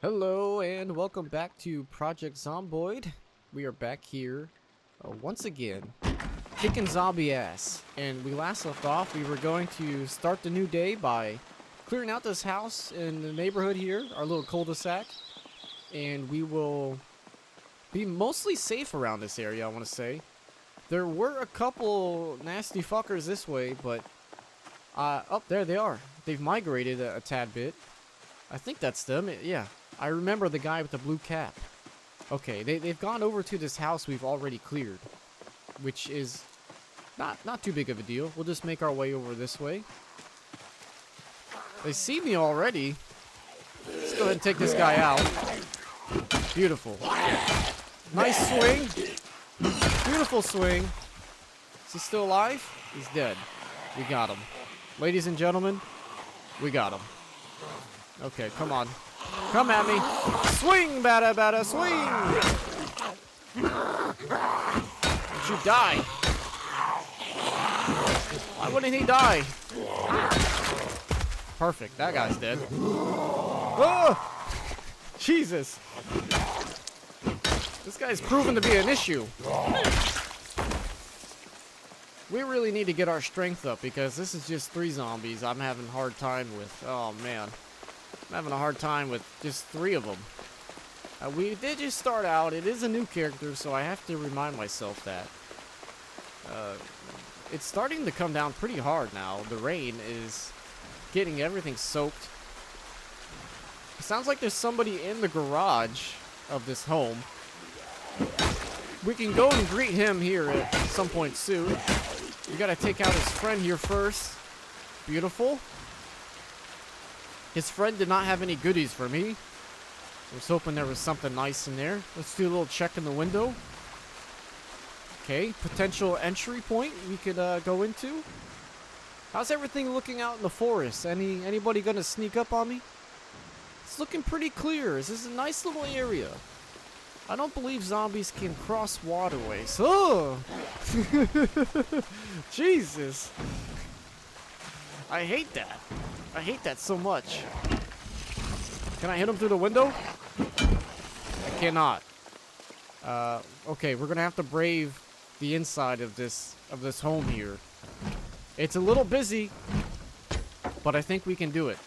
Hello and welcome back to Project Zomboid. We are back here once again, kicking zombie ass. And we last left off, we were going to start the new day by clearing out this house in the neighborhood here, our little cul-de-sac. And we will be mostly safe around this area, I want to say. There were a couple nasty fuckers this way, but oh, there they are. They've migrated a tad bit. I think that's them, yeah. I remember the guy with the blue cap. Okay, they've gone over to this house we've already cleared, which is not too big of a deal. We'll just make our way over this way. They see me already. Let's go ahead and take this guy out. Beautiful. Nice swing. Beautiful swing. Is he still alive? He's dead. We got him. Ladies and gentlemen, we got him. Okay, come on. Come at me. Swing, bada, bada, swing! Don't you die. Why wouldn't he die? Perfect, that guy's dead. Oh! Jesus. This guy's proven to be an issue. We really need to get our strength up because this is just 3 zombies I'm having a hard time with. Oh, man. I'm having a hard time with just 3 of them. We did just start out. It is a new character, so I have to remind myself that. It's starting to come down pretty hard now. The rain is getting everything soaked. It sounds like there's somebody in the garage of this home. We can go and greet him here at some point soon. We gotta take out his friend here first. Beautiful. His friend did not have any goodies for me. I was hoping there was something nice in there. Let's do a little check in the window. Okay, potential entry point we could go into. How's everything looking out in the forest? Anybody gonna sneak up on me? It's looking pretty clear. This is a nice little area. I don't believe zombies can cross waterways. Oh! Jesus. I hate that. I hate that so much. Can I hit him through the window? I cannot. Okay, we're gonna have to brave the inside of this home here. It's a little busy, but I think we can do it.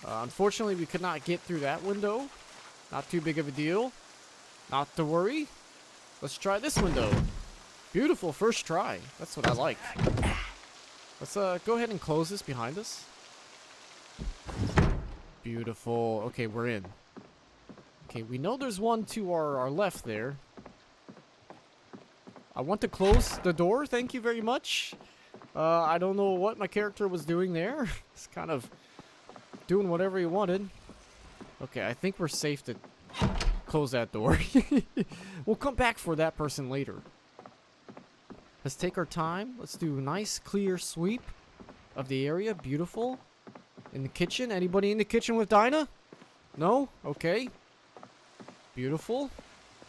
Unfortunately, we could not get through that window. Not too big of a deal. Not to worry. Let's try this window. Beautiful first try. That's what I like. Let's go ahead and close this behind us. Beautiful. Okay, we're in. Okay, we know there's one to our left there. I want to close the door. Thank you very much. I don't know what my character was doing there. He's kind of doing whatever he wanted. Okay, I think we're safe to close that door. We'll come back for that person later. Let's take our time. Let's do a nice clear sweep of the area. Beautiful. In the kitchen. Anybody in the kitchen with Dinah? No? Okay. Beautiful.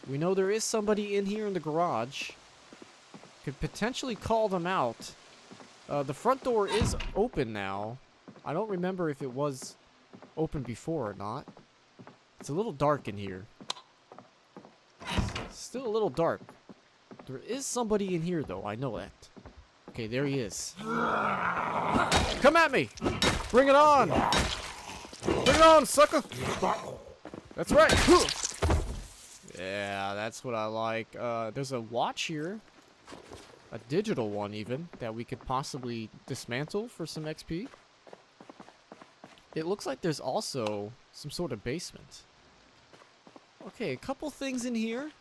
We know there is somebody in here in the garage. Could potentially call them out. The front door is open now. I don't remember if it was open before or not. It's a little dark in here. Still a little dark. There is somebody in here, though. I know that. Okay, there he is. Come at me! Bring it on! Bring it on, sucker! That's right! Yeah, that's what I like. There's a watch here. A digital one, even, that we could possibly dismantle for some XP. It looks like there's also some sort of basement. Okay, a couple things in here.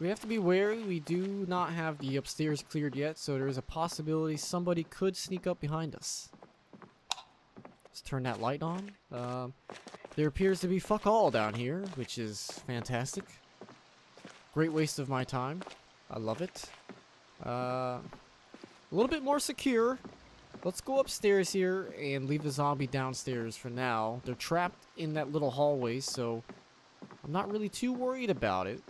We have to be wary. We do not have the upstairs cleared yet, so there's a possibility somebody could sneak up behind us. Let's turn that light on. There appears to be fuck all down here, which is fantastic. Great waste of my time. I love it. A little bit more secure. Let's go upstairs here and leave the zombie downstairs for now. They're trapped in that little hallway, so I'm not really too worried about it.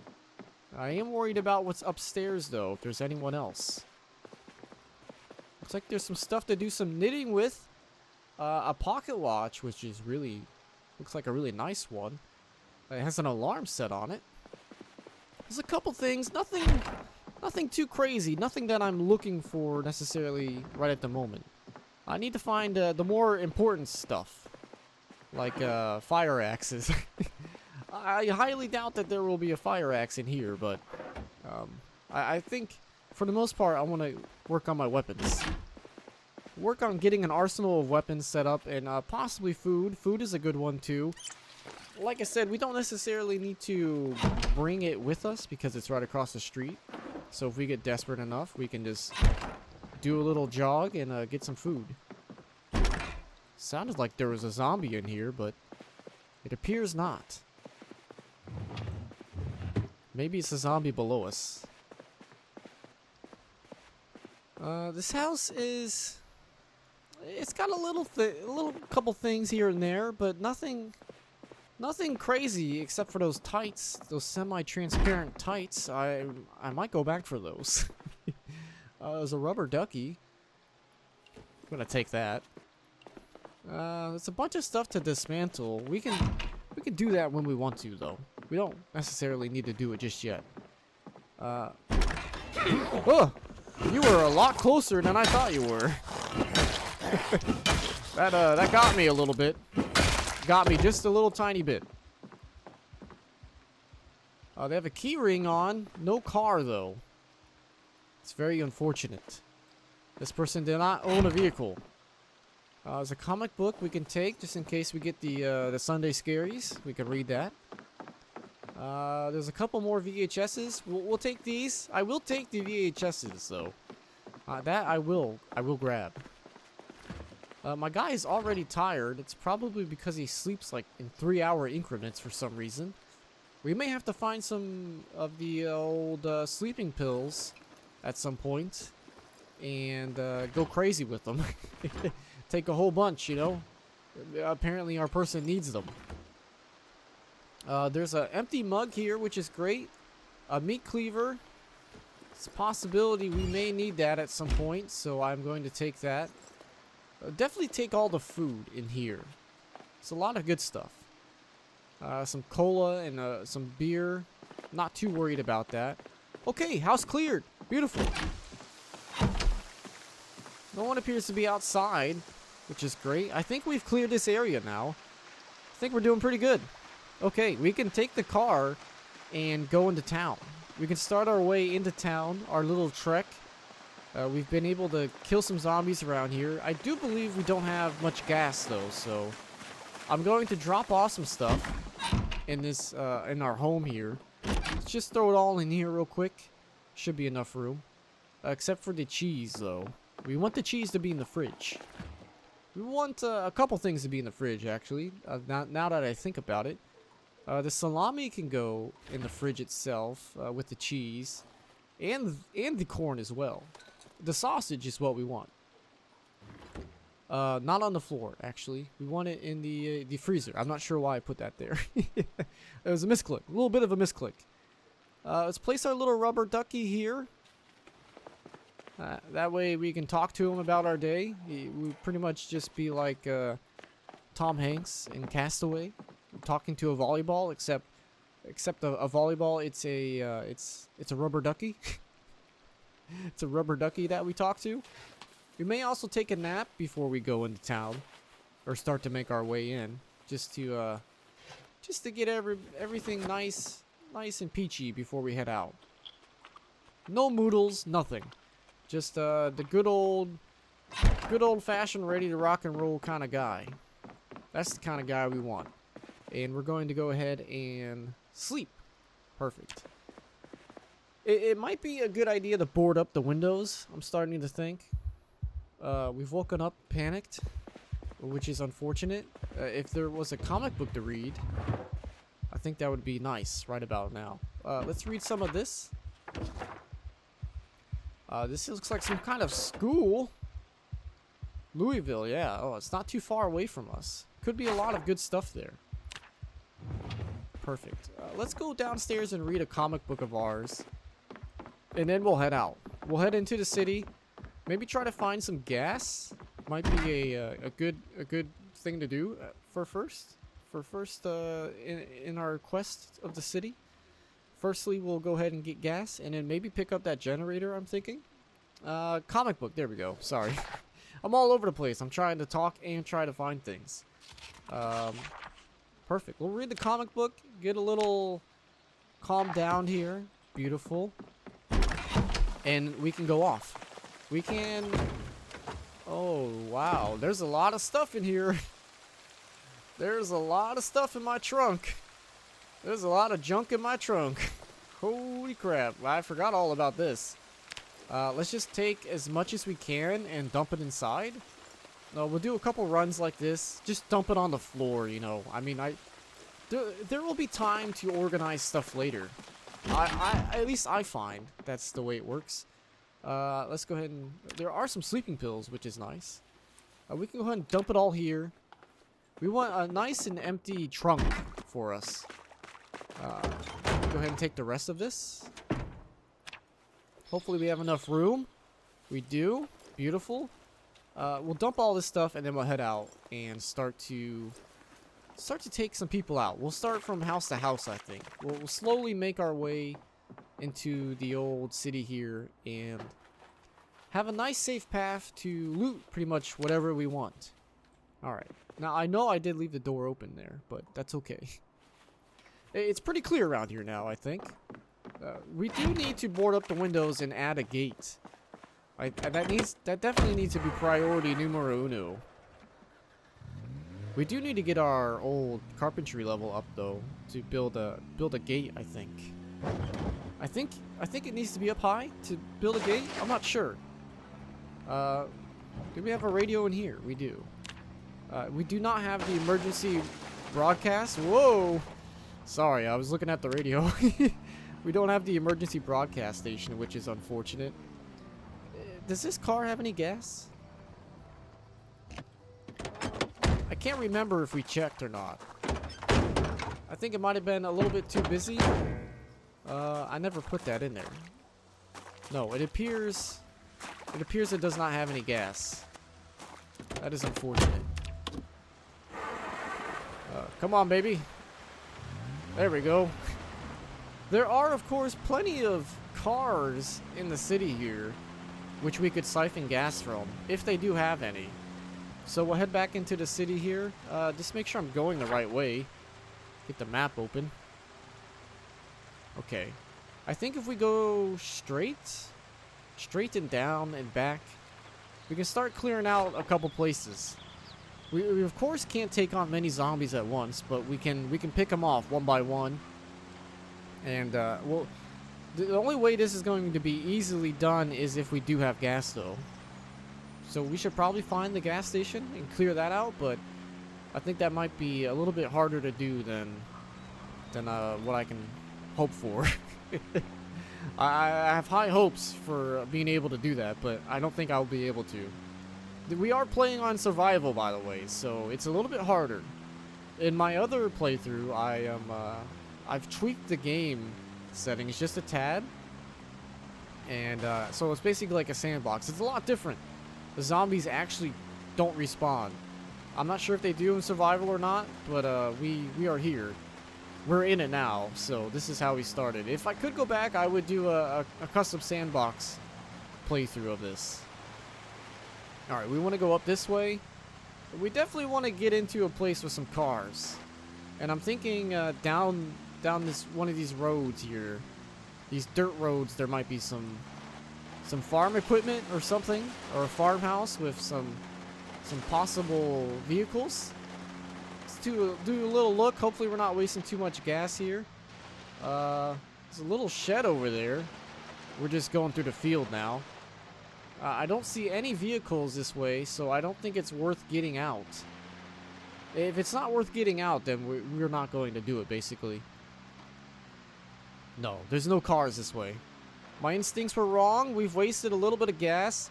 I am worried about what's upstairs, though, if there's anyone else. Looks like there's some stuff to do some knitting with. A pocket watch, which is really Looks like a really nice one. It has an alarm set on it. There's a couple things, nothing too crazy, nothing that I'm looking for necessarily right at the moment. I need to find the more important stuff, like fire axes. I highly doubt that there will be a fire axe in here, but I think for the most part I want to work on my weapons. Work on getting an arsenal of weapons set up, and possibly food. Food is a good one too. Like I said, we don't necessarily need to bring it with us because it's right across the street. So if we get desperate enough, we can just do a little jog and get some food. Sounded like there was a zombie in here, but it appears not. Maybe it's a zombie below us. This house is... It's got a little couple things here and there, but nothing crazy except for those tights, those semi-transparent tights. I might go back for those. There's a rubber ducky. I'm gonna take that. There's a bunch of stuff to dismantle. We can do that when we want to, though. We don't necessarily need to do it just yet. Oh, you were a lot closer than I thought you were. That got me a little bit. Got me just a little tiny bit. They have a key ring on. No car, though. It's very unfortunate. This person did not own a vehicle. There's a comic book we can take just in case we get the Sunday Scaries. We can read that. There's a couple more VHSs. We'll take these. I will take the VHSs, though. That I will grab. My guy is already tired. It's probably because he sleeps like in 3-hour increments for some reason. We may have to find some of the old sleeping pills at some point and go crazy with them. Take a whole bunch, you know. Apparently our person needs them. There's an empty mug here, which is great. A meat cleaver. It's a possibility we may need that at some point, so I'm going to take that. Definitely take all the food in here. It's a lot of good stuff. Some cola and some beer. Not too worried about that. Okay, house cleared. Beautiful. No one appears to be outside, which is great. I think we've cleared this area now. I think we're doing pretty good. Okay, we can take the car and go into town. We can start our way into town, our little trek. We've been able to kill some zombies around here. I do believe we don't have much gas though, so I'm going to drop off some stuff in this in our home here. Let's just throw it all in here real quick. Should be enough room. Except for the cheese though. We want the cheese to be in the fridge. We want a couple things to be in the fridge actually. Now that I think about it. The salami can go in the fridge itself with the cheese and the corn as well. The sausage is what we want. Not on the floor, actually. We want it in the freezer. I'm not sure why I put that there. It was a misclick. A little bit of a misclick. Let's place our little rubber ducky here. That way we can talk to him about our day. We pretty much just be like Tom Hanks in Castaway, talking to a volleyball. Except a volleyball, it's a rubber ducky. It's a rubber ducky that we talk to. We may also take a nap before we go into town, or start to make our way in, just to get everything nice and peachy before we head out. No moodles, nothing. Just the good old fashioned ready to rock and roll kind of guy. That's the kind of guy we want. And we're going to go ahead and sleep. Perfect. It might be a good idea to board up the windows, I'm starting to think. We've woken up panicked, which is unfortunate. If there was a comic book to read, I think that would be nice right about now. Let's read some of this. This looks like some kind of school. Louisville, yeah. Oh, it's not too far away from us. Could be a lot of good stuff there. Perfect. Let's go downstairs and read a comic book of ours. And then we'll head out. We'll head into the city. Maybe try to find some gas. Might be a good thing to do for for first in our quest of the city. Firstly, we'll go ahead and get gas, and then maybe pick up that generator, I'm thinking. Comic book, there we go. Sorry. I'm all over the place. I'm trying to talk and try to find things. Perfect. We'll read the comic book, get a little calm down here. Beautiful. And we can go off. We can... Oh, wow. There's a lot of stuff in here. There's a lot of stuff in my trunk. There's a lot of junk in my trunk. Holy crap. I forgot all about this. Let's just take as much as we can and dump it inside. We'll do a couple runs like this. Just dump it on the floor, you know. I mean, there will be time to organize stuff later. At least I find that's the way it works. Let's go ahead and... There are some sleeping pills, which is nice. We can go ahead and dump it all here. We want a nice and empty trunk for us. Go ahead and take the rest of this. Hopefully we have enough room. We do. Beautiful. We'll dump all this stuff and then we'll head out and start to take some people out. We'll start from house to house, I think. We'll slowly make our way into the old city here and have a nice safe path to loot pretty much whatever we want. Alright. Now, I know I did leave the door open there, but that's okay. It's pretty clear around here now, I think. We do need to board up the windows and add a gate. That definitely needs to be priority numero uno. We do need to get our old carpentry level up though to build a gate. I think it needs to be up high to build a gate. I'm not sure. Do we have a radio in here? We do. We do not have the emergency broadcast. Whoa! Sorry, I was looking at the radio. We don't have the emergency broadcast station, which is unfortunate. Does this car have any gas? I can't remember if we checked or not. I think it might have been a little bit too busy. I never put that in there. No, it appears it does not have any gas. That is unfortunate. Come on, baby. There we go. There are, of course, plenty of cars in the city here, which we could siphon gas from, if they do have any. So we'll head back into the city here. Just make sure I'm going the right way. Get the map open. Okay. I think if we go straight and down and back, we can start clearing out a couple places. We of course can't take on many zombies at once, but we can pick them off one by one. And well, the only way this is going to be easily done is if we do have gas, though. So we should probably find the gas station and clear that out, but I think that might be a little bit harder to do than what I can hope for. I have high hopes for being able to do that, but I don't think I'll be able to. We are playing on survival, by the way, so it's a little bit harder. In my other playthrough, I've tweaked the game settings just a tad, and so it's basically like a sandbox. It's a lot different. The zombies actually don't respawn. I'm not sure if they do in survival or not, but we are here. We're in it now, so this is how we started. If I could go back, I would do a custom sandbox playthrough of this. Alright, we want to go up this way. We definitely want to get into a place with some cars. And I'm thinking down this one of these roads here, these dirt roads, there might be some farm equipment or something, or a farmhouse with some possible vehicles. Let's do a little look. Hopefully we're not wasting too much gas here. There's a little shed over there. We're just going through the field now. I don't see any vehicles this way, so I don't think it's worth getting out. If it's not worth getting out, then we're not going to do it, basically. No, there's no cars this way. My instincts were wrong. We've wasted a little bit of gas.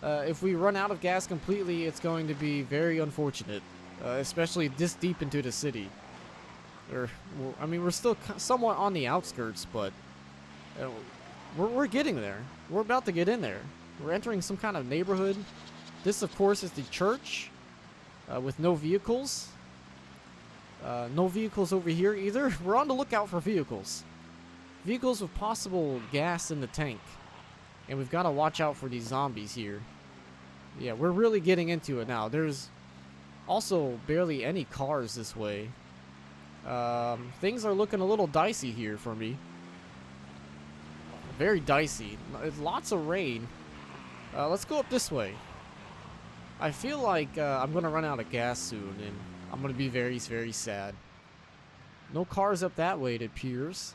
If we run out of gas completely, it's going to be very unfortunate. Especially this deep into the city. I mean, we're still somewhat on the outskirts, but we're getting there. We're about to get in there. We're entering some kind of neighborhood. This, of course, is the church with no vehicles. No vehicles over here either. We're on the lookout for vehicles. Vehicles with possible gas in the tank. And we've got to watch out for these zombies here. Yeah, we're really getting into it now. There's also barely any cars this way. Things are looking a little dicey here for me. Very dicey. Lots of rain. Let's go up this way. I feel like I'm going to run out of gas soon, and I'm going to be very, very sad. No cars up that way, it appears.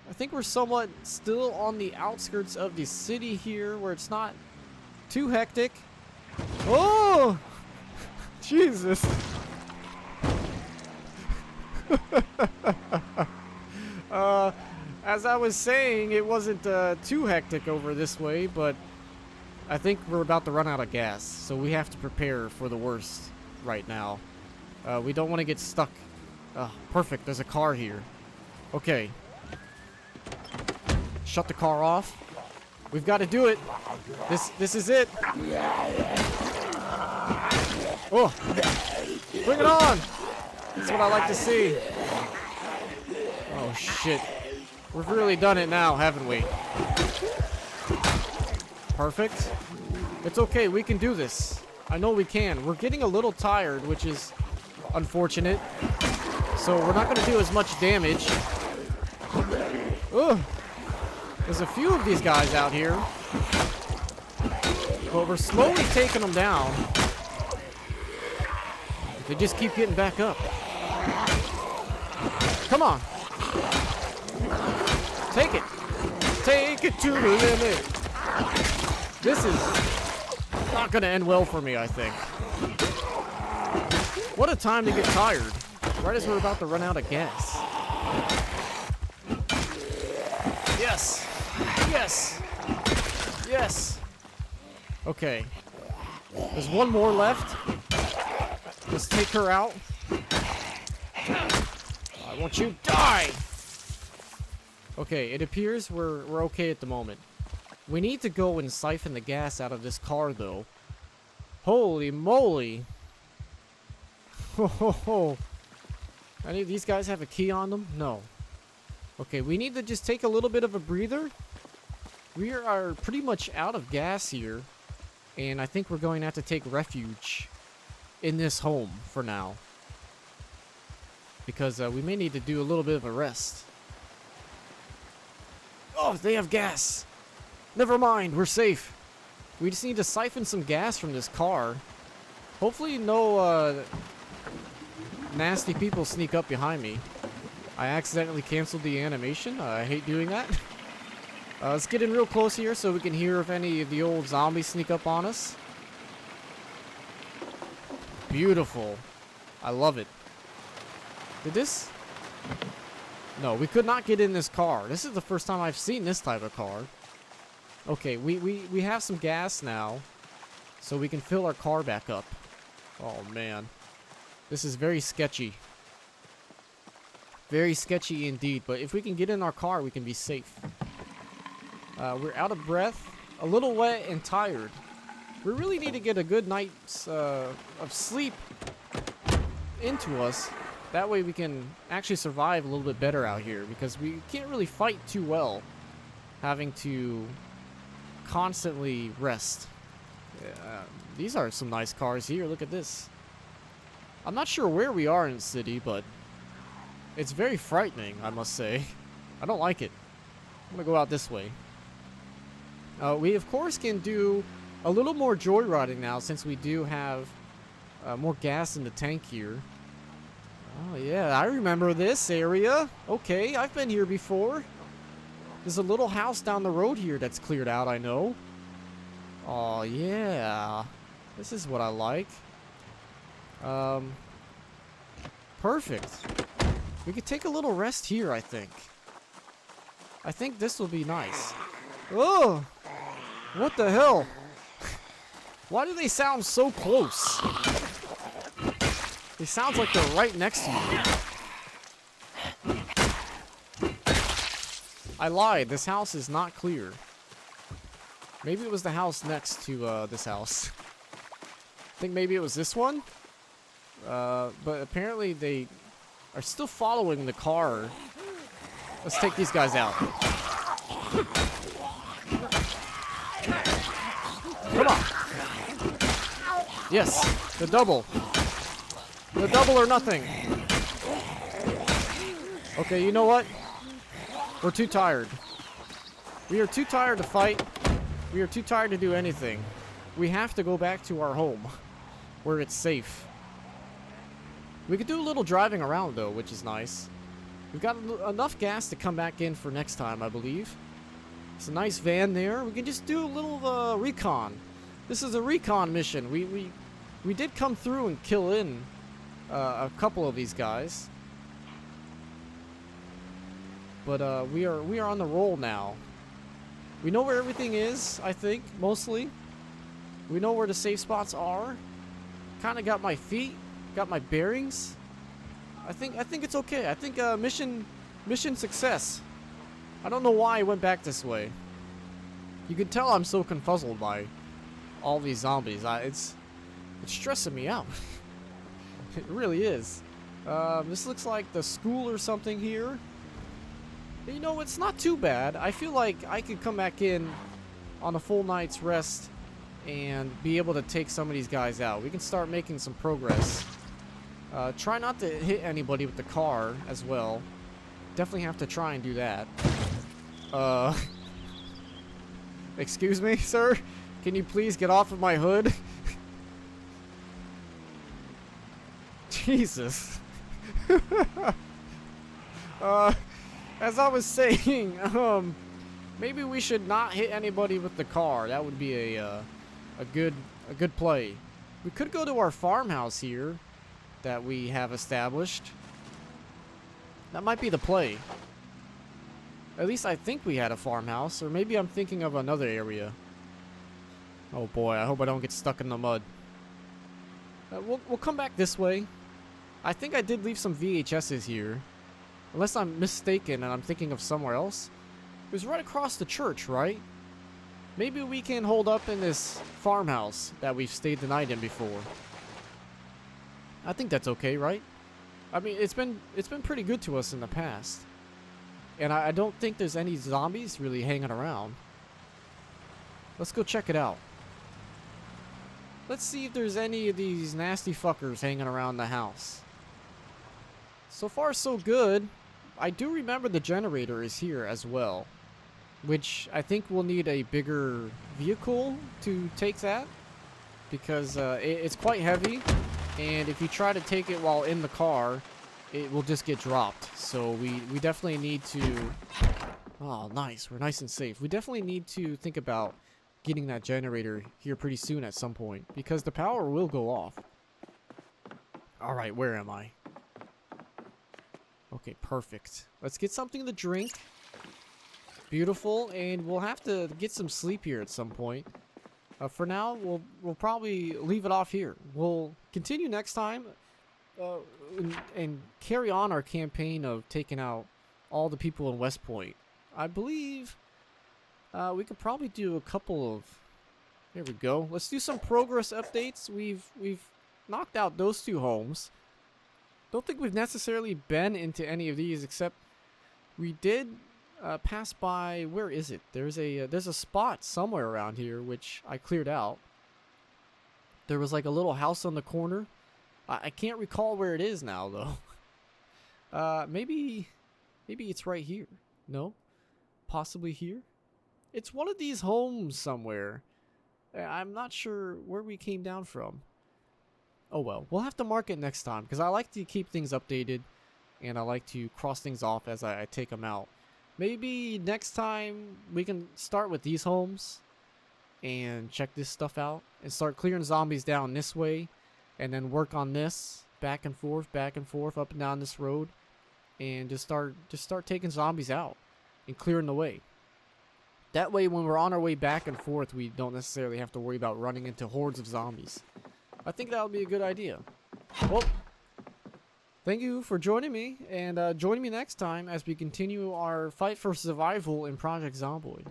I think we're somewhat still on the outskirts of the city here, where it's not too hectic. Oh! Jesus. As I was saying, it wasn't too hectic over this way, but I think we're about to run out of gas, so we have to prepare for the worst right now. We don't want to get stuck. Perfect, there's a car here. Okay. Shut the car off. We've got to do it. This is it. Oh, bring it on. That's what I like to see. Oh, shit. We've really done it now, haven't we? Perfect. It's okay, we can do this. I know we can. We're getting a little tired, which is unfortunate. So we're not going to do as much damage. Ugh. There's a few of these guys out here. But we're slowly taking them down. They just keep getting back up. Come on. Take it. Take it to the limit. This is not going to end well for me, I think. What a time to get tired. Right as we're about to run out of gas. Yes. Yes. Yes. Okay. There's one more left. Let's take her out. I want you to die. Okay, it appears we're okay at the moment. We need to go and siphon the gas out of this car, though. Holy moly. Ho ho ho. Any of these guys have a key on them? No. Okay, we need to just take a little bit of a breather. We are pretty much out of gas here. And I think we're going to have to take refuge in this home for now. Because we may need to do a little bit of a rest. Oh, they have gas. Never mind, we're safe. We just need to siphon some gas from this car. Hopefully no nasty people sneak up behind me. I accidentally canceled the animation. I hate doing that. Let's get in real close here so we can hear if any of the old zombies sneak up on us. Beautiful. I love it. Did this? No, we could not get in this car. This is the first time I've seen this type of car. Okay, we have some gas now, so we can fill our car back up. Oh, man. This is very sketchy. Very sketchy indeed, but if we can get in our car, we can be safe. We're out of breath, a little wet, and tired. We really need to get a good night's of sleep into us. That way we can actually survive a little bit better out here, because we can't really fight too well having to constantly rest. These are some nice cars here. Look at this. I'm not sure where we are in the city, but it's very frightening, I must say. I don't like it. I'm gonna go out this way. We of course can do a little more joyriding now, since we do have more gas in the tank here. Oh yeah, I remember this area. Okay, I've been here before. There's a little house down the road here that's cleared out, I know. Oh yeah, this is what I like. Perfect. We could take a little rest here, I think. I think this will be nice. Oh! What the hell? Why do they sound so close? It sounds like they're right next to you. I lied. This house is not clear. Maybe it was the house next to this house. I think maybe it was this one. But apparently they are still following the car. Let's take these guys out. Come on. Yes, the double. The double or nothing. Okay, you know what? We're too tired. We are too tired to fight. We are too tired to do anything. We have to go back to our home, where it's safe. We could do a little driving around, though, which is nice. We've got enough gas to come back in for next time, I believe. It's a nice van there. We can just do a little recon. This is a recon mission. We did come through and kill in a couple of these guys. But we are on the roll now. We know where everything is, I think, mostly. We know where the safe spots are. Kind of got my feet, got my bearings. I think it's okay. I think mission success. I don't know why I went back this way. You can tell I'm so confuzzled by all these zombies. It's stressing me out. It really is. This looks like the school or something here. You know, it's not too bad. I feel like I could come back in on a full night's rest and be able to take some of these guys out. We can start making some progress. Try not to hit anybody with the car as well. Definitely have to try and do that. Excuse me, sir? Can you please get off of my hood? Jesus. As I was saying, maybe we should not hit anybody with the car. That would be a good play. We could go to our farmhouse here that we have established. That might be the play. At least I think we had a farmhouse, or maybe I'm thinking of another area. Oh boy, I hope I don't get stuck in the mud. We'll come back this way. I think I did leave some VHSs here. Unless I'm mistaken and I'm thinking of somewhere else. It was right across the church, right? Maybe we can hold up in this farmhouse that we've stayed the night in before. I think that's okay, right? I mean, it's been pretty good to us in the past. And I don't think there's any zombies really hanging around. Let's go check it out. Let's see if there's any of these nasty fuckers hanging around the house. So far, so good. I do remember the generator is here as well, which I think we'll need a bigger vehicle to take that, because it's quite heavy, and if you try to take it while in the car, it will just get dropped. So we definitely need to... Oh, nice. We're nice and safe. We definitely need to think about getting that generator here pretty soon at some point, because the power will go off. Alright, where am I? Okay, perfect. Let's get something to drink. Beautiful, and we'll have to get some sleep here at some point. For now, we'll probably leave it off here. We'll continue next time and carry on our campaign of taking out all the people in West Point. I believe we could probably do a couple of... There we go. Let's do some progress updates. We've knocked out those two homes. Don't think we've necessarily been into any of these, except we did pass by... Where is it? There's a spot somewhere around here which I cleared out. There was like a little house on the corner. I can't recall where it is now though. Maybe it's right here. No? Possibly here? It's one of these homes somewhere. I'm not sure where we came down from. Oh well, we'll have to mark it next time, because I like to keep things updated, and I like to cross things off as I take them out. Maybe next time we can start with these homes and check this stuff out and start clearing zombies down this way, and then work on this back and forth, up and down this road, and just start taking zombies out and clearing the way. That way, when we're on our way back and forth, we don't necessarily have to worry about running into hordes of zombies. I think that would be a good idea. Well, thank you for joining me, and join me next time as we continue our fight for survival in Project Zomboid.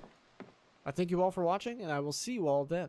I thank you all for watching, and I will see you all then.